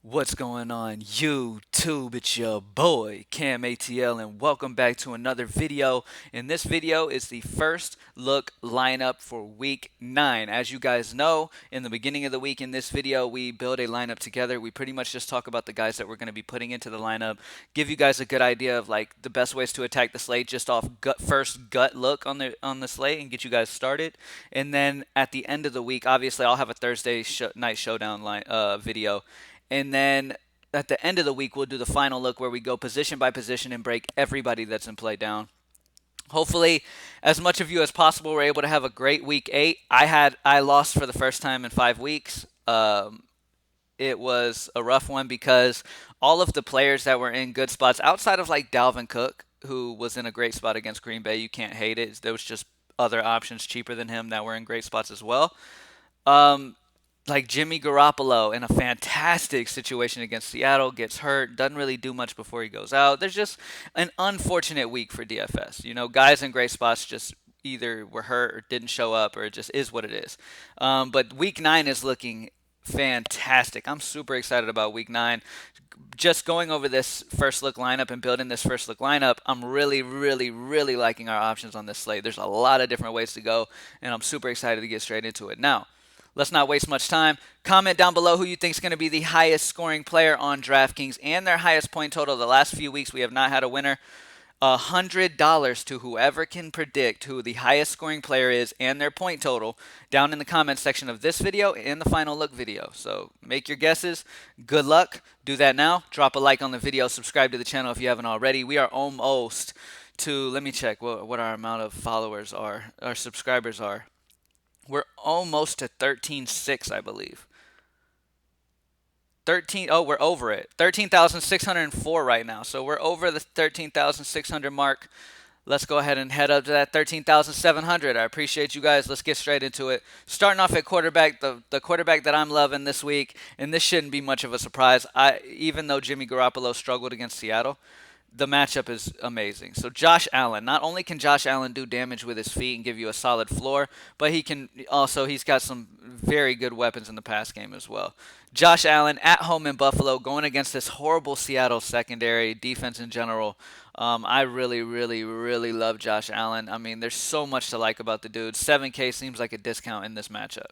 What's going on YouTube? It's your boy Cam ATL and welcome back to another video. And this video is the first look lineup for week 9. As you guys know, in the beginning of the week in this video we build a lineup together. We pretty much just talk about the guys that we're going to be putting into the lineup, give you guys a good idea of like the best ways to attack the slate just off first gut look on the slate and get you guys started. And then at the end of the week, obviously I'll have a Thursday night showdown video, and then at the end of the week, we'll do the final look where we go position by position and break everybody that's in play down. Hopefully, as much of you as possible were able to have a great week 8. I lost for the first time in 5 weeks. It was a rough one because all of the players that were in good spots, outside of like Dalvin Cook, who was in a great spot against Green Bay, you can't hate it. There was just other options cheaper than him that were in great spots as well. Um, like Jimmy Garoppolo in a fantastic situation against Seattle, gets hurt, doesn't really do much before he goes out. There's just an unfortunate week for DFS. You know, guys in great spots just either were hurt or didn't show up, or it just is what it is. But week 9 is looking fantastic. I'm super excited about week 9. Just going over this first look lineup and building this first look lineup, I'm really liking our options on this slate. There's a lot of different ways to go, and I'm super excited to get straight into it. Now, let's not waste much time. Comment down below who you think is going to be the highest scoring player on DraftKings and their highest point total. The last few weeks we have not had a winner. $100 to whoever can predict who the highest scoring player is and their point total down in the comments section of this video and the final look video. So make your guesses. Good luck. Do that now. Drop a like on the video. Subscribe to the channel if you haven't already. We are almost to, let me check what our amount of followers are, our subscribers are. We're almost to 13.6, I believe. 13, oh, we're over it. 13,604 right now. So we're over the 13,600 mark. Let's go ahead and head up to that 13,700. I appreciate you guys. Let's get straight into it. Starting off at quarterback, the quarterback that I'm loving this week, and this shouldn't be much of a surprise. Even though Jimmy Garoppolo struggled against Seattle, the matchup is amazing. So Josh Allen, not only can Josh Allen do damage with his feet and give you a solid floor, but he's got some very good weapons in the pass game as well. Josh Allen at home in Buffalo going against this horrible Seattle secondary, defense in general. I really love Josh Allen. I mean, there's so much to like about the dude. 7K seems like a discount in this matchup.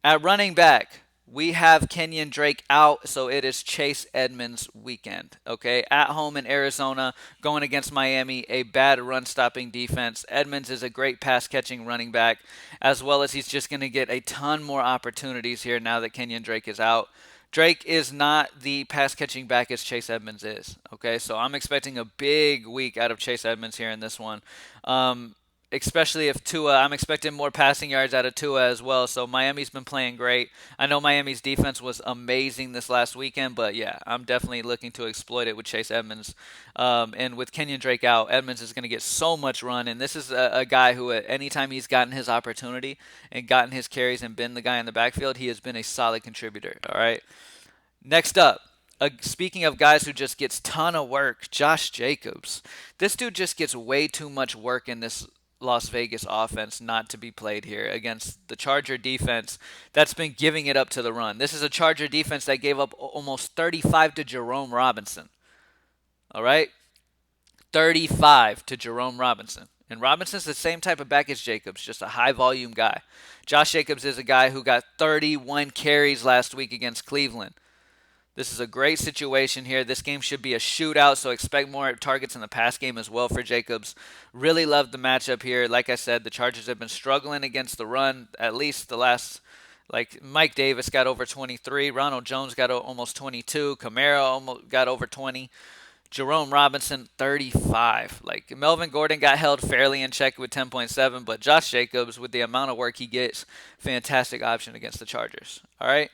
At running back, we have Kenyon Drake out, so it is Chase Edmonds weekend. Okay, at home in Arizona, going against Miami, a bad run-stopping defense. Edmonds is a great pass-catching running back, as well as he's just going to get a ton more opportunities here now that Kenyon Drake is out. Drake is not the pass-catching back as Chase Edmonds is. Okay, so I'm expecting a big week out of Chase Edmonds here in this one. Especially if Tua, I'm expecting more passing yards out of Tua as well. So Miami's been playing great. I know Miami's defense was amazing this last weekend, but yeah, I'm definitely looking to exploit it with Chase Edmonds. And with Kenyon Drake out, Edmonds is going to get so much run. And this is a guy who, at any time he's gotten his opportunity and gotten his carries and been the guy in the backfield, he has been a solid contributor. All right. Next up, speaking of guys who just gets ton of work, Josh Jacobs. This dude just gets way too much work in this Las Vegas offense not to be played here against the Charger defense that's been giving it up to the run. This is a Charger defense that gave up almost 35 to Jerome Robinson. All right? 35 to Jerome Robinson. And Robinson's the same type of back as Jacobs, just a high volume guy. Josh Jacobs is a guy who got 31 carries last week against Cleveland. This is a great situation here. This game should be a shootout, so expect more targets in the pass game as well for Jacobs. Really love the matchup here. Like I said, the Chargers have been struggling against the run, at least the last, like Mike Davis got over 23, Ronald Jones got almost 22, Kamara almost got over 20. Jerome Robinson, 35. Like, Melvin Gordon got held fairly in check with 10.7, but Josh Jacobs, with the amount of work he gets, fantastic option against the Chargers. All right?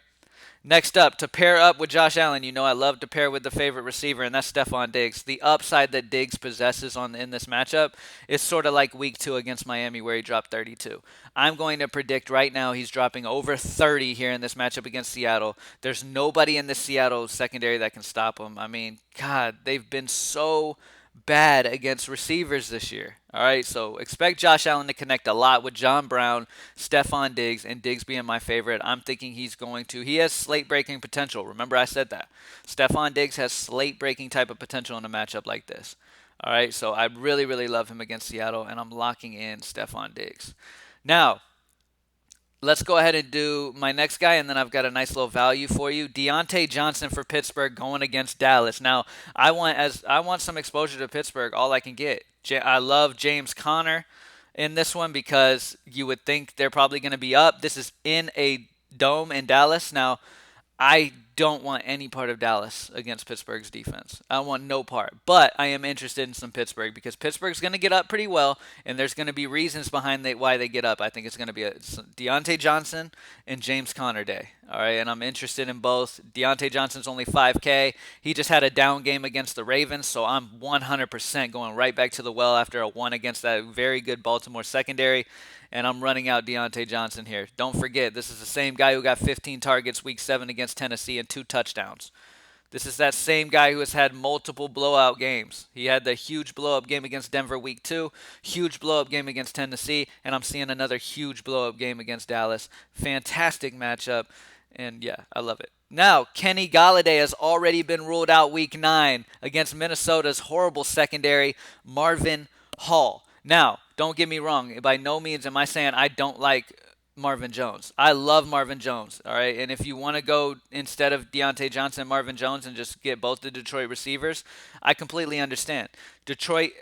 Next up, to pair up with Josh Allen, you know I love to pair with the favorite receiver, and that's Stefon Diggs. The upside that Diggs possesses in this matchup is sort of like week 2 against Miami where he dropped 32. I'm going to predict right now he's dropping over 30 here in this matchup against Seattle. There's nobody in the Seattle secondary that can stop him. I mean, God, they've been so bad against receivers this year. All right, so expect Josh Allen to connect a lot with John Brown, Stefon Diggs, and Diggs being my favorite. I'm thinking he has slate breaking potential. Remember, I said that. Stefon Diggs has slate breaking type of potential in a matchup like this. All right, so I really, really love him against Seattle, and I'm locking in Stefon Diggs. Now, let's go ahead and do my next guy, and then I've got a nice little value for you. Deontay Johnson for Pittsburgh going against Dallas. Now, I want some exposure to Pittsburgh, all I can get. I love James Conner in this one because you would think they're probably going to be up. This is in a dome in Dallas. Now, I don't want any part of Dallas against Pittsburgh's defense. I want no part. But I am interested in some Pittsburgh because Pittsburgh's going to get up pretty well, and there's going to be reasons behind why they get up. I think it's going to be a Deontay Johnson and James Conner day. All right, and I'm interested in both. Deontay Johnson's only 5K. He just had a down game against the Ravens, so I'm 100% going right back to the well after a one against that very good Baltimore secondary. And I'm running out Deontay Johnson here. Don't forget, this is the same guy who got 15 targets week 7 against Tennessee and 2 touchdowns. This is that same guy who has had multiple blowout games. He had the huge blow-up game against Denver week 2, huge blow-up game against Tennessee, and I'm seeing another huge blow-up game against Dallas. Fantastic matchup, and yeah, I love it. Now, Kenny Golladay has already been ruled out week 9 against Minnesota's horrible secondary, Marvin Hall. Now, don't get me wrong. By no means am I saying I don't like Marvin Jones. I love Marvin Jones, all right? And if you want to go instead of Deontay Johnson, Marvin Jones, and just get both the Detroit receivers, I completely understand. Detroit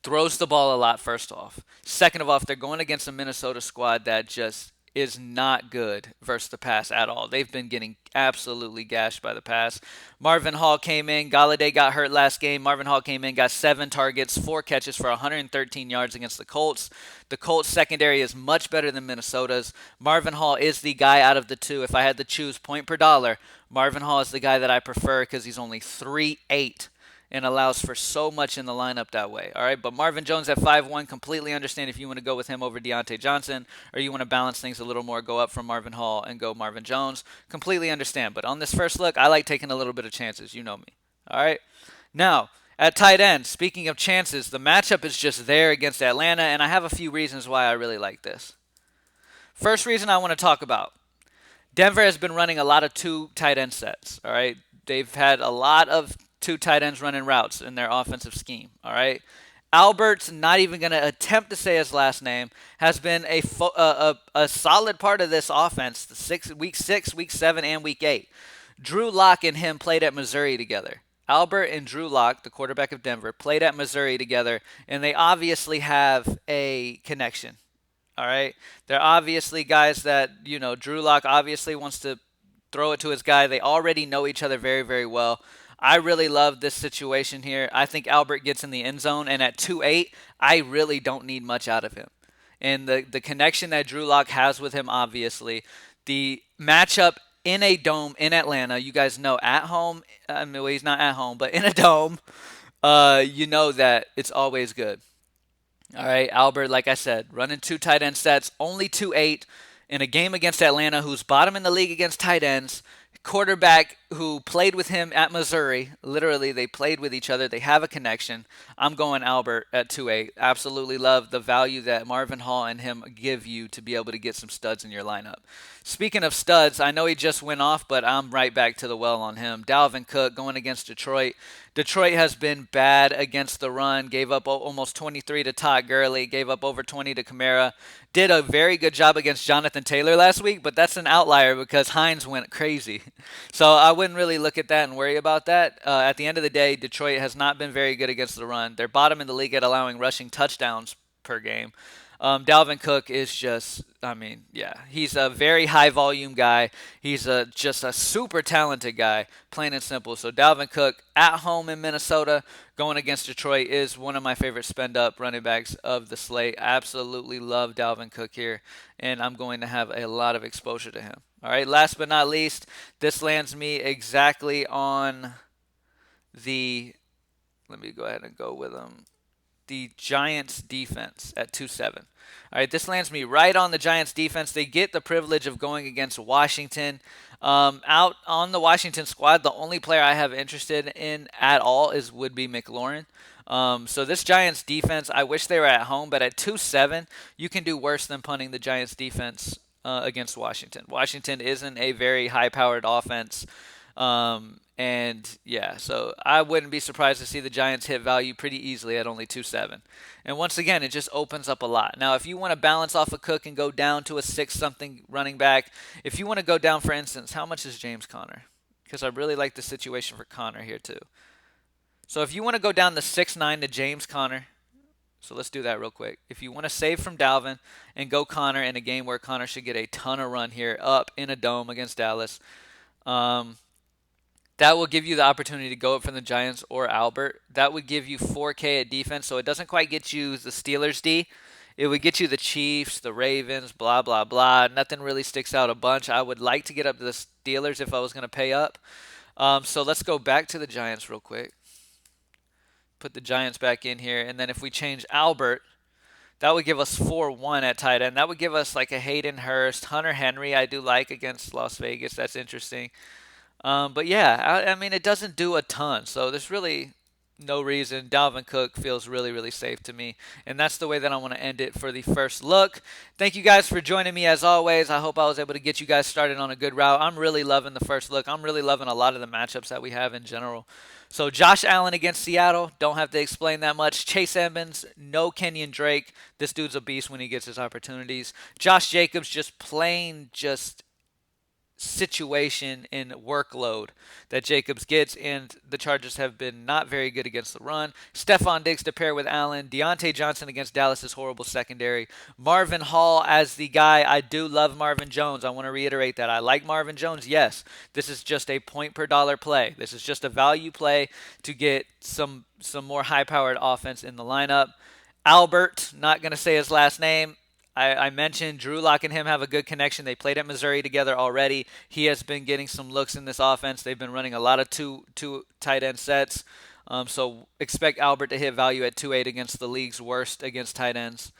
throws the ball a lot, first off. Second of all, if they're going against a Minnesota squad that just is not good versus the pass at all. They've been getting absolutely gashed by the pass. Marvin Hall came in. Golladay got hurt last game. Marvin Hall came in, got 7 targets, 4 catches for 113 yards against the Colts. The Colts secondary is much better than Minnesota's. Marvin Hall is the guy out of the two. If I had to choose point per dollar, Marvin Hall is the guy that I prefer because he's only 3.8 and allows for so much in the lineup that way. All right, but Marvin Jones at 5-1, completely understand if you want to go with him over Deontay Johnson, or you want to balance things a little more, go up from Marvin Hall and go Marvin Jones. Completely understand. But on this first look, I like taking a little bit of chances. You know me. All right. Now, at tight end, speaking of chances, the matchup is just there against Atlanta, and I have a few reasons why I really like this. First reason I want to talk about. Denver has been running a lot of 2 tight end sets. All right. They've had a lot of 2 tight ends running routes in their offensive scheme. All right. Albert's not even going to attempt to say his last name, has been a solid part of this offense, week 6, week 7, and week 8. Drew Lock and him played at Missouri together. Albert and Drew Lock, the quarterback of Denver, played at Missouri together, and they obviously have a connection. All right. They're obviously guys that, Drew Lock obviously wants to throw it to his guy. They already know each other very, very well. I really love this situation here. I think Albert gets in the end zone, and at 2.8, I really don't need much out of him. And the connection that Drew Lock has with him, obviously. The matchup in a dome in Atlanta, you guys know at home, well, he's not at home, but in a dome, you know that it's always good. All right, Albert, like I said, running 2 tight end sets, only 2.8 in a game against Atlanta, who's bottom in the league against tight ends. Quarterback who played with him at Missouri. Literally, they played with each other. They have a connection. I'm going Albert at 2.8. Absolutely love the value that Marvin Hall and him give you to be able to get some studs in your lineup. Speaking of studs, I know he just went off, but I'm right back to the well on him. Dalvin Cook going against Detroit. Detroit has been bad against the run. Gave up almost 23 to Todd Gurley. Gave up over 20 to Kamara. Did a very good job against Jonathan Taylor last week, but that's an outlier because Hines went crazy. So I wouldn't really look at that and worry about that. At the end of the day, Detroit has not been very good against the run. They're bottom in the league at allowing rushing touchdowns per game. Dalvin Cook is just, he's a very high volume guy. He's just a super talented guy, plain and simple. So Dalvin Cook at home in Minnesota going against Detroit is one of my favorite spend up running backs of the slate. Absolutely love Dalvin Cook here, and I'm going to have a lot of exposure to him. All right, last but not least, this lands me exactly on let me go ahead and go with him. the Giants defense at 2-7. All right, this lands me right on the Giants defense. They get the privilege of going against Washington. Out on the Washington squad, the only player I have interested in at all would be McLaurin. So this Giants defense, I wish they were at home, but at 2-7, you can do worse than punting the Giants defense against Washington. Washington isn't a very high-powered offense. And yeah, so I wouldn't be surprised to see the Giants hit value pretty easily at only 2-7. And once again, it just opens up a lot. Now, if you want to balance off a Cook and go down to a 6-something running back, if you want to go down, for instance, how much is James Conner? Because I really like the situation for Conner here too. So if you want to go down the 6-9 to James Conner, so let's do that real quick. If you want to save from Dalvin and go Conner in a game where Conner should get a ton of run here up in a dome against Dallas, that will give you the opportunity to go up from the Giants or Albert. That would give you 4K at defense, so it doesn't quite get you the Steelers D. It would get you the Chiefs, the Ravens, blah, blah, blah. Nothing really sticks out a bunch. I would like to get up to the Steelers if I was going to pay up. So let's go back to the Giants real quick. Put the Giants back in here, and then if we change Albert, that would give us 4-1 at tight end. That would give us like a Hayden Hurst. Hunter Henry I do like against Las Vegas. That's interesting. But yeah, I mean, it doesn't do a ton. So there's really no reason. Dalvin Cook feels really, really safe to me. And that's the way that I want to end it for the first look. Thank you guys for joining me as always. I hope I was able to get you guys started on a good route. I'm really loving the first look. I'm really loving a lot of the matchups that we have in general. So Josh Allen against Seattle. Don't have to explain that much. Chase Edmonds, no Kenyon Drake. This dude's a beast when he gets his opportunities. Josh Jacobs, just plain situation and workload that Jacobs gets, and the Chargers have been not very good against the run. Stefon Diggs to pair with Allen. Deontay Johnson against Dallas's horrible secondary. Marvin Hall as the guy. I do love Marvin Jones. I want to reiterate that. I like Marvin Jones. Yes, this is just a point per dollar play. This is just a value play to get some more high-powered offense in the lineup. Albert, not going to say his last name. I mentioned Drew Lock and him have a good connection. They played at Missouri together already. He has been getting some looks in this offense. They've been running a lot of two tight end sets. So expect Albert to hit value at 2.8 against the league's worst against tight ends.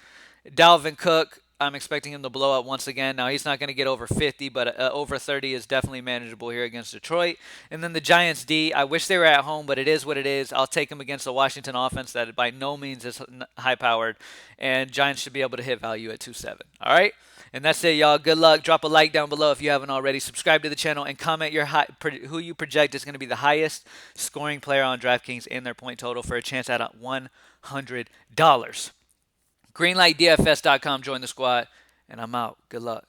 Dalvin Cook, I'm expecting him to blow up once again. Now, he's not going to get over 50, but over 30 is definitely manageable here against Detroit. And then the Giants D, I wish they were at home, but it is what it is. I'll take them against the Washington offense that by no means is high-powered, and Giants should be able to hit value at 2.7. All right? And that's it, y'all. Good luck. Drop a like down below if you haven't already. Subscribe to the channel and comment who you project is going to be the highest scoring player on DraftKings in their point total for a chance at $100. Greenlightdfs.com. Join the squad, and I'm out. Good luck.